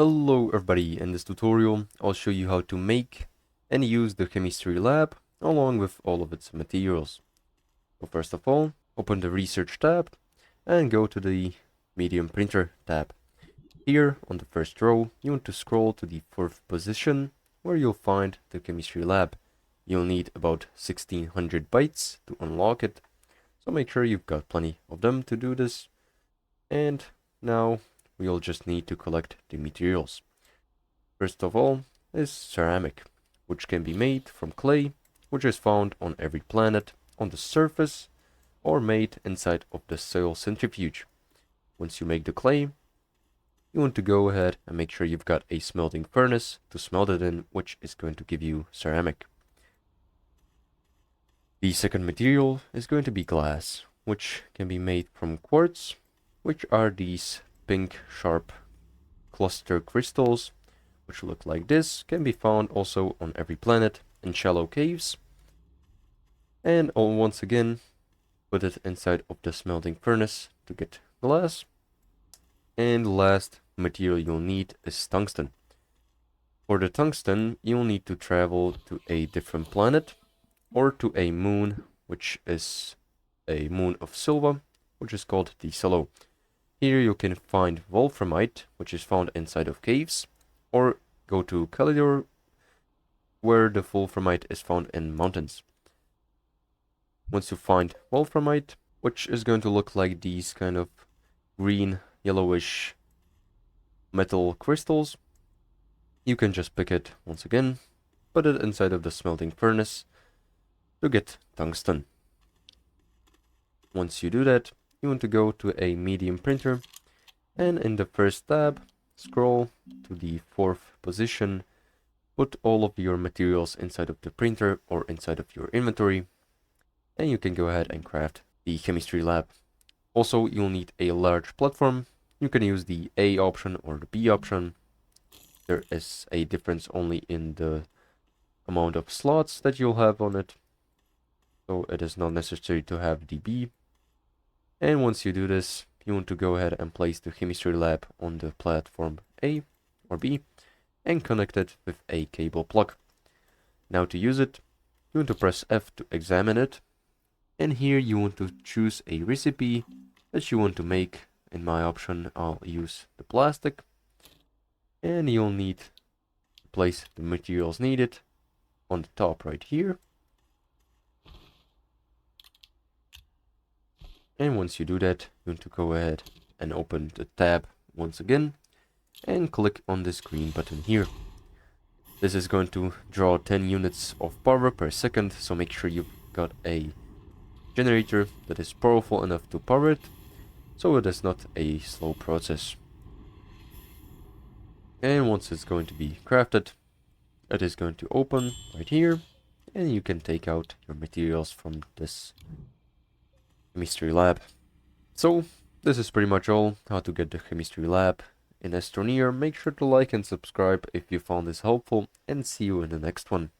Hello everybody, in this tutorial I'll show you how to make and use the chemistry lab along with all of its materials. So first of all, open the research tab and go to the medium printer tab. Here on the first row you want to scroll to the fourth position where you'll find the chemistry lab. You'll need about 1600 bytes to unlock it, so make sure you've got plenty of them to do this. And now we'll just need to collect the materials. First of all is ceramic, which can be made from clay, which is found on every planet on the surface or made inside of the soil centrifuge. Once you make the clay, you want to go ahead and make sure you've got a smelting furnace to smelt it in, which is going to give you ceramic. The second material is going to be glass, which can be made from quartz, which are these pink sharp cluster crystals, which look like this, can be found also on every planet in shallow caves. And once again, put it inside of the smelting furnace to get glass. And the last material you'll need is tungsten. For the tungsten, you'll need to travel to a different planet or to a moon, which is a moon of Silva, which is called the Salo. Here you can find wolframite, which is found inside of caves, or go to Calidor, where the wolframite is found in mountains. Once you find wolframite, which is going to look like these kind of green, yellowish metal crystals, you can just pick it once again, put it inside of the smelting furnace to get tungsten. Once you do that, you want to go to a medium printer, and in the first tab, scroll to the fourth position, put all of your materials inside of the printer or inside of your inventory, and you can go ahead and craft the chemistry lab. Also, you'll need a large platform. You can use the A option or the B option. There is a difference only in the amount of slots that you'll have on it, so it is not necessary to have the B. And once you do this, you want to go ahead and place the chemistry lab on the platform A or B and connect it with a cable plug. Now to use it, you want to press F to examine it, and here you want to choose a recipe that you want to make. In my option, I'll use the plastic, and you'll need to place the materials needed on the top right here. And once you do that, you want to go ahead and open the tab once again and click on this green button here. This is going to draw 10 units of power per second, so make sure you've got a generator that is powerful enough to power it, so it is not a slow process. And once it's going to be crafted, it is going to open right here, and you can take out your materials from this chemistry lab. So this is pretty much all how to get the chemistry lab in Astroneer. Make sure to like and subscribe if you found this helpful, and see you in the next one.